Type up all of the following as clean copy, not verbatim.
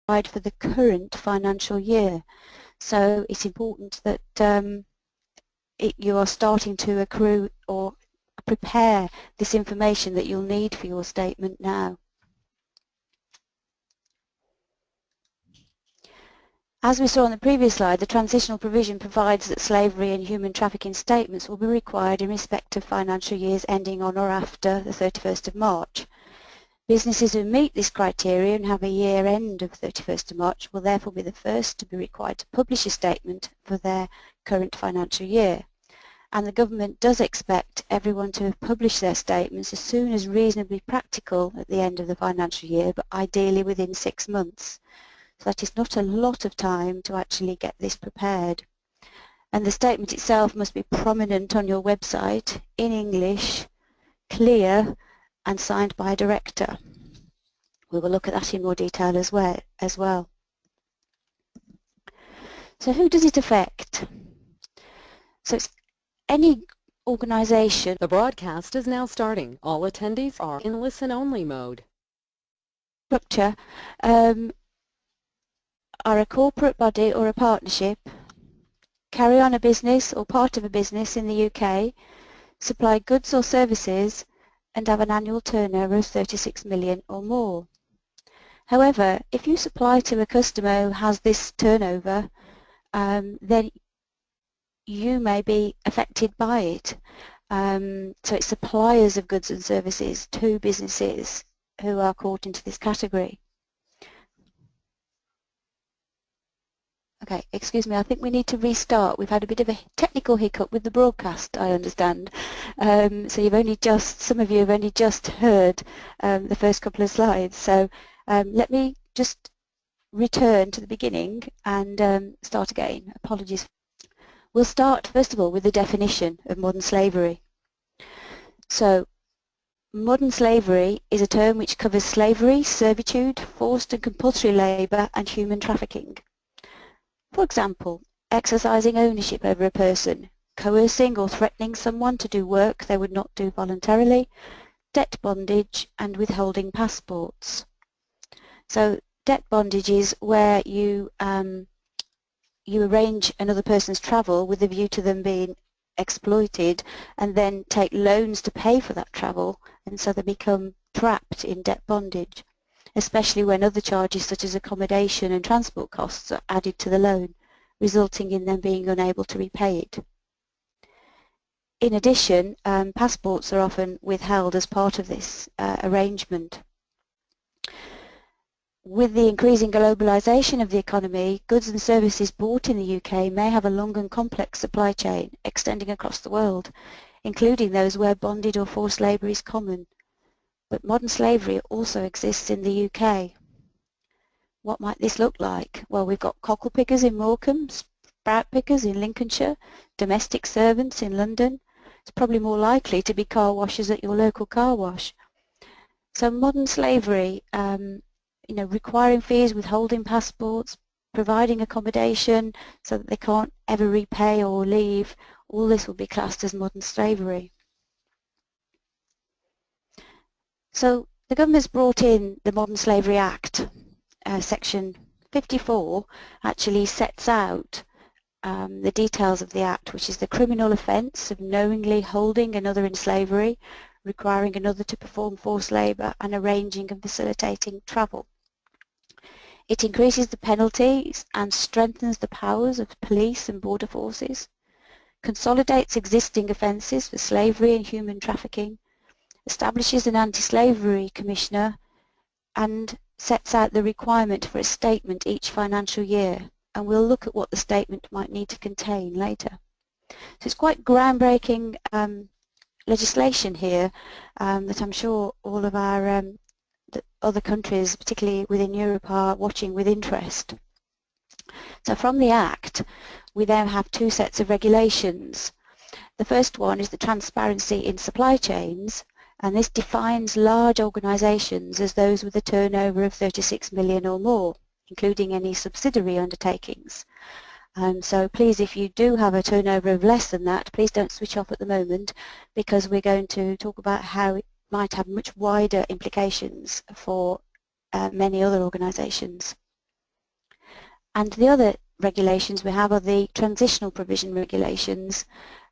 for the current financial year. So it's important that you are starting to accrue or prepare this information that you'll need for your statement now. As we saw on the previous slide, the transitional provision provides that slavery and human trafficking statements will be required in respect of financial years ending on or after the 31st of March. Businesses who meet this criteria and have a year end of 31st of March will therefore be the first to be required to publish a statement for their current financial year. And the government does expect everyone to have published their statements as soon as reasonably practical at the end of the financial year, but ideally within 6 months. So that is not a lot of time to actually get this prepared. And the statement itself must be prominent on your website, in English, clear, and signed by a director. We will look at that in more detail as well. So who does it affect? So it's any organisation. The broadcast is now starting. All attendees are in listen-only mode. Structure are a corporate body or a partnership, carry on a business or part of a business in the UK, supply goods or services, and have an annual turnover of 36 million or more. However, if you supply to a customer who has this turnover, then you may be affected by it. So it's suppliers of goods and services to businesses who are caught into this category. Okay, excuse me, I think we need to restart. We've had a bit of a technical hiccup with the broadcast, I understand. So some of you have only just heard the first couple of slides. So let me just return to the beginning and start again. Apologies. We'll start, first of all, with the definition of modern slavery. So modern slavery is a term which covers slavery, servitude, forced and compulsory labour and human trafficking. For example, exercising ownership over a person, coercing or threatening someone to do work they would not do voluntarily, debt bondage and withholding passports. So debt bondage is where you arrange another person's travel with a view to them being exploited and then take loans to pay for that travel, and so they become trapped in debt bondage, especially when other charges such as accommodation and transport costs are added to the loan, resulting in them being unable to repay it. In addition, passports are often withheld as part of this arrangement. With the increasing globalisation of the economy, goods and services bought in the UK may have a long and complex supply chain extending across the world, including those where bonded or forced labour is common. But modern slavery also exists in the UK. What might this look like? Well, we've got cockle pickers in Morecambe, sprout pickers in Lincolnshire, domestic servants in London. It's probably more likely to be car washers at your local car wash. So modern slavery, requiring fees, withholding passports, providing accommodation so that they can't ever repay or leave, all this will be classed as modern slavery. So the government's brought in the Modern Slavery Act. Section 54 actually sets out the details of the Act, which is the criminal offence of knowingly holding another in slavery, requiring another to perform forced labour and arranging and facilitating travel. It increases the penalties and strengthens the powers of police and border forces, consolidates existing offences for slavery and human trafficking, establishes an anti-slavery commissioner, and sets out the requirement for a statement each financial year, and we'll look at what the statement might need to contain later. So it's quite groundbreaking legislation here that I'm sure all of our other countries, particularly within Europe, are watching with interest. So from the Act, we now have two sets of regulations. The first one is the transparency in supply chains, and this defines large organisations as those with a turnover of 36 million or more, including any subsidiary undertakings. So please, if you do have a turnover of less than that, please don't switch off at the moment, because we're going to talk about how it might have much wider implications for many other organisations. And the other regulations we have are the Transitional Provision regulations,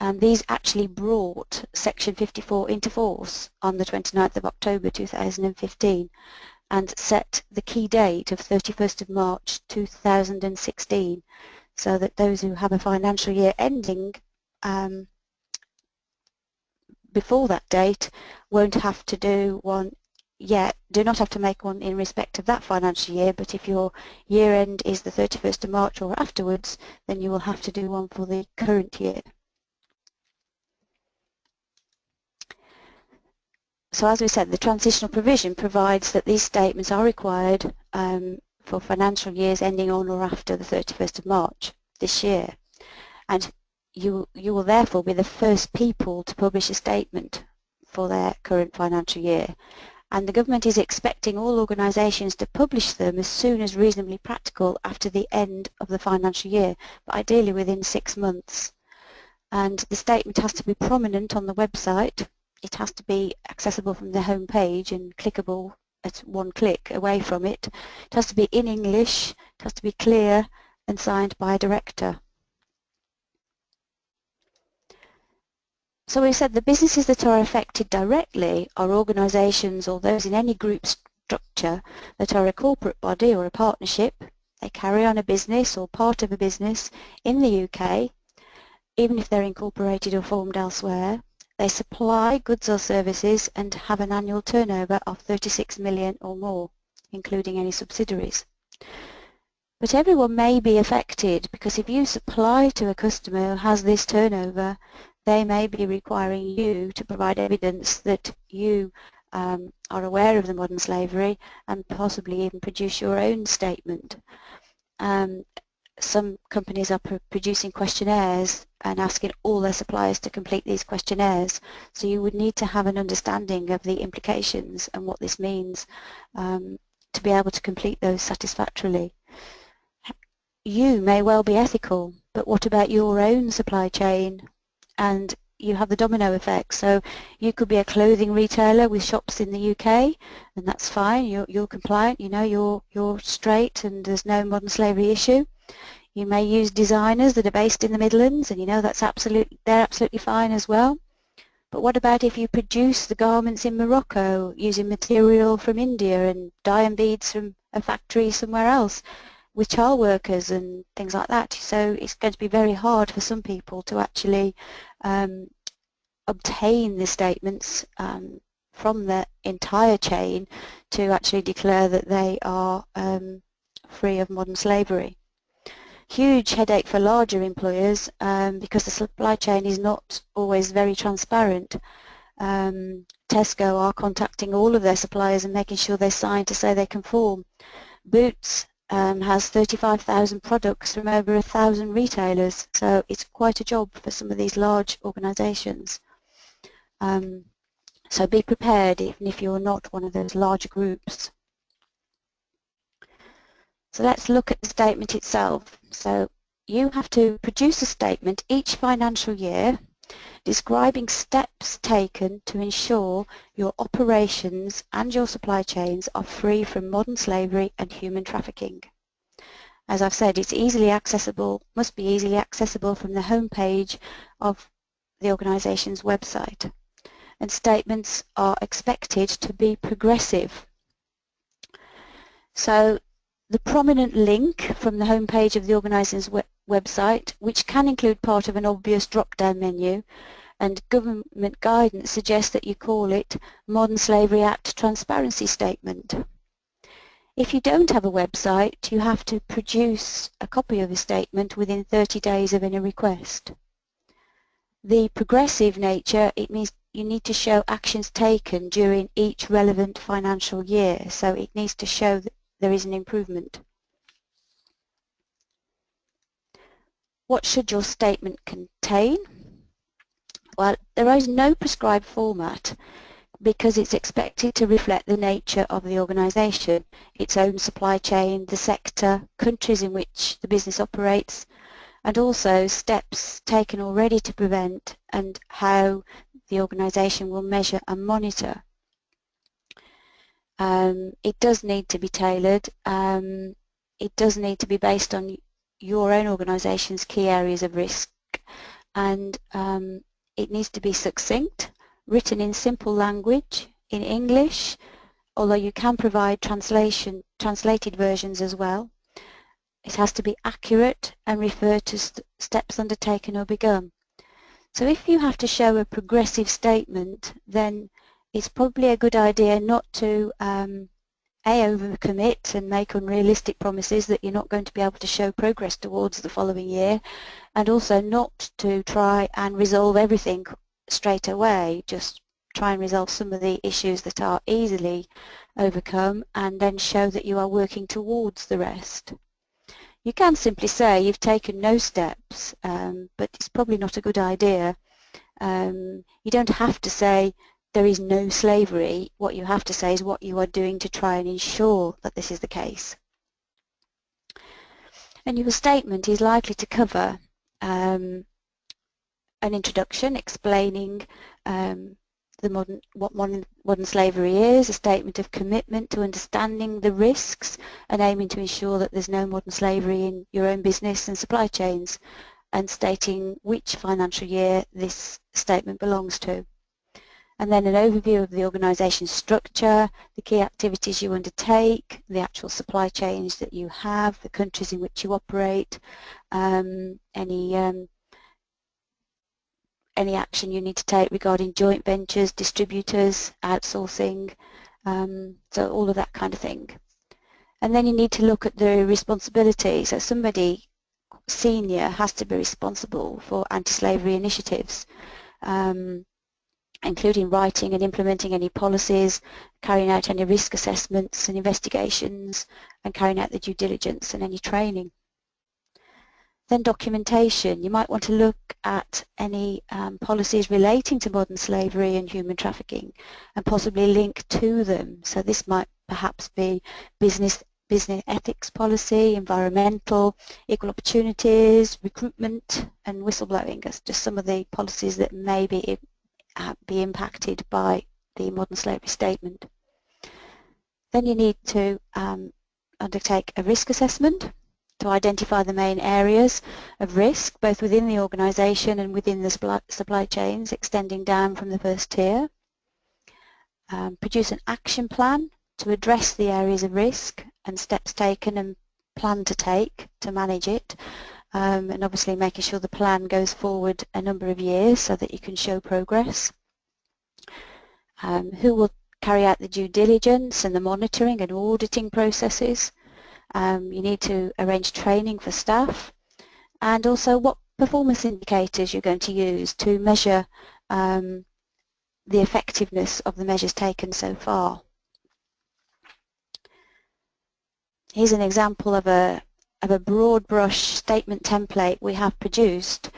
and these actually brought Section 54 into force on the 29th of October 2015 and set the key date of 31st of March 2016, so that those who have a financial year ending before that date won't have to do one yet, do not have to make one in respect of that financial year, but if your year end is the 31st of March or afterwards, then you will have to do one for the current year. So as we said, the transitional provision provides that these statements are required for financial years ending on or after the 31st of March this year. And you will therefore be the first people to publish a statement for their current financial year. And the government is expecting all organisations to publish them as soon as reasonably practical after the end of the financial year, but ideally within 6 months. And the statement has to be prominent on the website. It has to be accessible from the home page and clickable at one click away from it. It has to be in English, it has to be clear and signed by a director. So we said the businesses that are affected directly are organisations or those in any group structure that are a corporate body or a partnership. They carry on a business or part of a business in the UK, even if they're incorporated or formed elsewhere. They supply goods or services and have an annual turnover of 36 million or more, including any subsidiaries. But everyone may be affected, because if you supply to a customer who has this turnover, they may be requiring you to provide evidence that you are aware of the modern slavery and possibly even produce your own statement. Some companies are producing questionnaires and asking all their suppliers to complete these questionnaires, so you would need to have an understanding of the implications and what this means to be able to complete those satisfactorily. You may well be ethical, but what about your own supply chain? And you have the domino effect. So you could be a clothing retailer with shops in the UK, and that's fine. You're compliant. You know you're straight, and there's no modern slavery issue. You may use designers that are based in the Midlands, and you know they're absolutely fine as well. But what about if you produce the garments in Morocco using material from India and dye and beads from a factory somewhere else, with child workers and things like that? So it's going to be very hard for some people to actually obtain the statements from the entire chain to actually declare that they are free of modern slavery. Huge headache for larger employers because the supply chain is not always very transparent. Tesco are contacting all of their suppliers and making sure they sign to say they conform. Boots has 35,000 products from over 1,000 retailers, so it's quite a job for some of these large organisations. So be prepared even if you're not one of those larger groups. So let's look at the statement itself. So you have to produce a statement each financial year describing steps taken to ensure your operations and your supply chains are free from modern slavery and human trafficking. As I've said, it's easily accessible, must be easily accessible from the home page of the organisation's website. And statements are expected to be progressive. So the prominent link from the home page of the organisation's website, which can include part of an obvious drop-down menu, and government guidance suggests that you call it Modern Slavery Act Transparency Statement. If you don't have a website, you have to produce a copy of the statement within 30 days of any request. The progressive nature, it means you need to show actions taken during each relevant financial year, so it needs to show that there is an improvement. What should your statement contain? Well, there is no prescribed format because it's expected to reflect the nature of the organisation, its own supply chain, the sector, countries in which the business operates, and also steps taken already to prevent and how the organisation will measure and monitor. It does need to be tailored. it does need to be based on your own organisation's key areas of risk, and it needs to be succinct, written in simple language, in English, although you can provide translated versions as well. It has to be accurate and refer to steps undertaken or begun. So if you have to show a progressive statement, then it's probably a good idea not to overcommit and make unrealistic promises that you're not going to be able to show progress towards the following year, and also not to try and resolve everything straight away. Just try and resolve some of the issues that are easily overcome and then show that you are working towards the rest. You can simply say you've taken no steps, but it's probably not a good idea. You don't have to say there is no slavery. What you have to say is what you are doing to try and ensure that this is the case. And your statement is likely to cover an introduction explaining what modern slavery is, a statement of commitment to understanding the risks and aiming to ensure that there's no modern slavery in your own business and supply chains, and stating which financial year this statement belongs to. And then an overview of the organisation's structure, the key activities you undertake, the actual supply chains that you have, the countries in which you operate, any action you need to take regarding joint ventures, distributors, outsourcing, so all of that kind of thing. And then you need to look at the responsibility. So somebody senior has to be responsible for anti-slavery initiatives, including writing and implementing any policies, carrying out any risk assessments and investigations, and carrying out the due diligence and any training. Then documentation. You might want to look at any policies relating to modern slavery and human trafficking and possibly link to them. So this might perhaps be business ethics policy, environmental, equal opportunities, recruitment and whistleblowing as just some of the policies that may be impacted by the modern slavery statement. Then you need to undertake a risk assessment to identify the main areas of risk, both within the organisation and within the supply chains, extending down from the first tier. Produce an action plan to address the areas of risk and steps taken and plan to take to manage it, and obviously making sure the plan goes forward a number of years so that you can show progress. Who will carry out the due diligence and the monitoring and auditing processes. You need to arrange training for staff, and also what performance indicators you're going to use to measure the effectiveness of the measures taken so far. Here's an example of a broad brush statement template we have produced.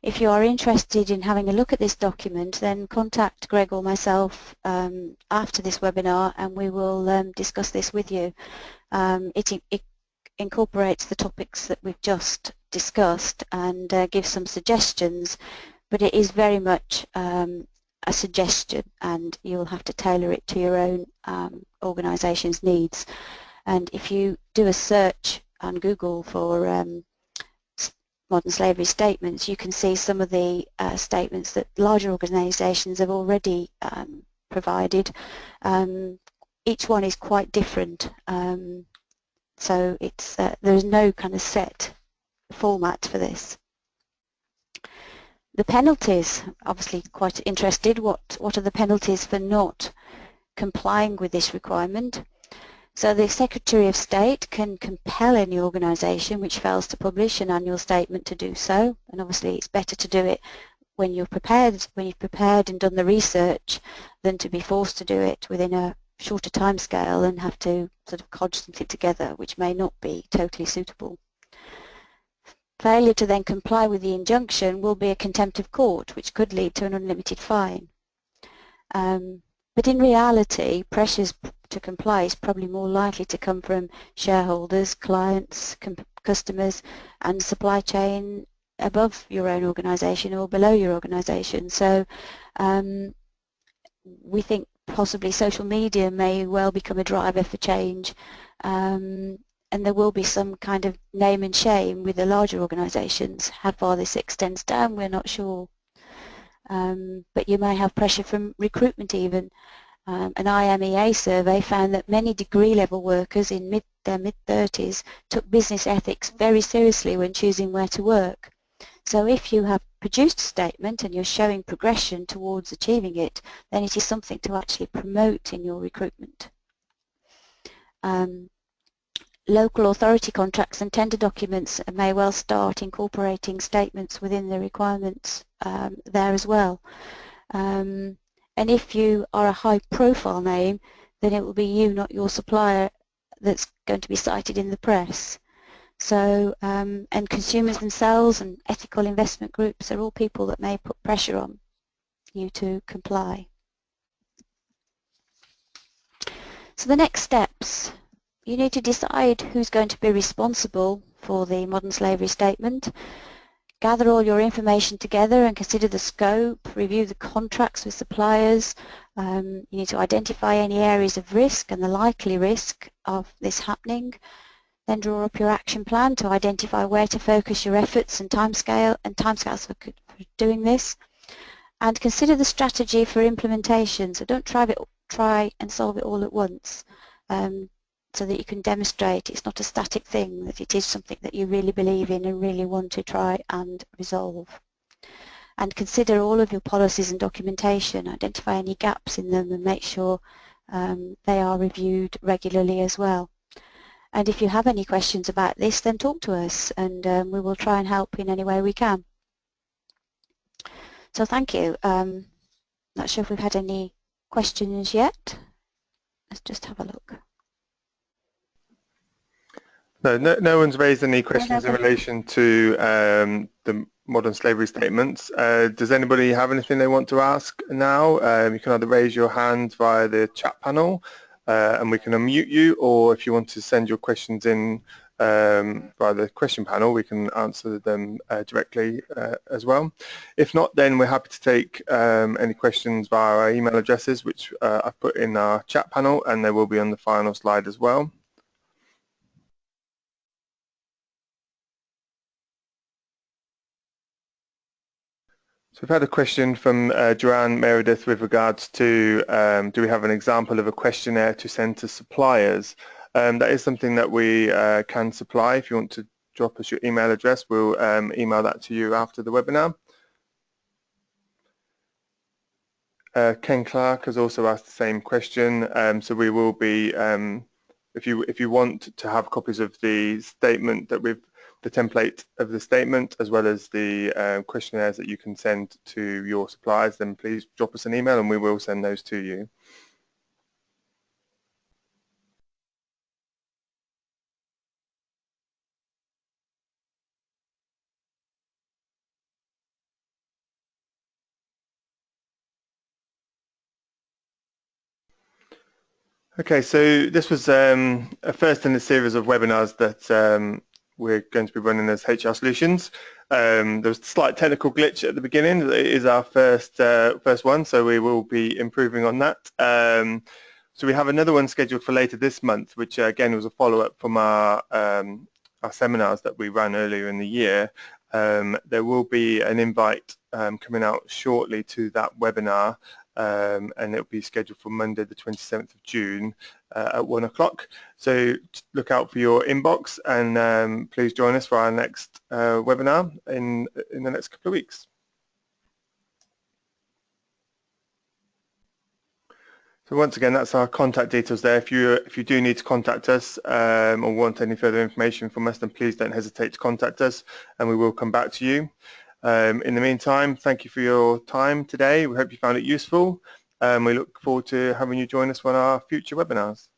If you are interested in having a look at this document, then contact Greg or myself after this webinar and we will discuss this with you. It incorporates the topics that we've just discussed and gives some suggestions, but it is very much a suggestion and you'll have to tailor it to your own organisation's needs. And if you do a search on Google for modern slavery statements, you can see some of the statements that larger organisations have already provided. Each one is quite different, so it's there's no kind of set format for this. The penalties, obviously quite interested. What are the penalties for not complying with this requirement? So the Secretary of State can compel any organisation which fails to publish an annual statement to do so, and obviously it's better to do it when you've prepared and done the research than to be forced to do it within a shorter time scale and have to sort of codge something together which may not be totally suitable. Failure to then comply with the injunction will be a contempt of court, which could lead to an unlimited fine. But in reality, pressures to comply is probably more likely to come from shareholders, clients, customers and supply chain above your own organisation or below your organisation. So we think possibly social media may well become a driver for change, and and there will be some kind of name and shame with the larger organisations. How far this extends down, we're not sure. But you may have pressure from recruitment even. An IMEA survey found that many degree-level workers in their mid-30s took business ethics very seriously when choosing where to work. So if you have produced a statement and you're showing progression towards achieving it, then it is something to actually promote in your recruitment. Local authority contracts and tender documents may well start incorporating statements within the requirements there as well. And if you are a high-profile name, then it will be you, not your supplier, that's going to be cited in the press. So, and consumers themselves and ethical investment groups are all people that may put pressure on you to comply. So the next steps, you need to decide who's going to be responsible for the modern slavery statement. Gather all your information together and consider the scope, review the contracts with suppliers. You need to identify any areas of risk and the likely risk of this happening. Then draw up your action plan to identify where to focus your efforts and timescales for doing this. And consider the strategy for implementation. So don't try and solve it all at once. So that you can demonstrate it's not a static thing, that it is something that you really believe in and really want to try and resolve. And consider all of your policies and documentation, identify any gaps in them and make sure they are reviewed regularly as well. And if you have any questions about this, then talk to us and we will try and help in any way we can. So thank you. Not sure if we've had any questions yet. Let's just have a look. No one's raised any questions in relation to the modern slavery statements. Does anybody have anything they want to ask now? You can either raise your hand via the chat panel and we can unmute you, or if you want to send your questions in via the question panel, we can answer them directly as well. If not, then we're happy to take any questions via our email addresses, which I've put in our chat panel, and they will be on the final slide as well. So we've had a question from Joanne Meredith with regards to do we have an example of a questionnaire to send to suppliers? That is something that we can supply. If you want to drop us your email address, we'll email that to you after the webinar. Ken Clark has also asked the same question. So we will be, if you want to have copies of the statement that we've, the template of the statement, as well as the questionnaires that you can send to your suppliers, then please drop us an email and we will send those to you. Okay, so this was a first in a series of webinars that we're going to be running as HR Solutions. There was a slight technical glitch at the beginning. It is our first one, so we will be improving on that. So we have another one scheduled for later this month, which again was a follow-up from our seminars that we ran earlier in the year. There will be an invite coming out shortly to that webinar. And it'll be scheduled for Monday the 27th of June at 1 o'clock. So look out for your inbox and please join us for our next webinar in the next couple of weeks. So once again, that's our contact details there. If you do need to contact us or want any further information from us, then please don't hesitate to contact us and we will come back to you. In the meantime, thank you for your time today. We hope you found it useful. We look forward to having you join us on our future webinars.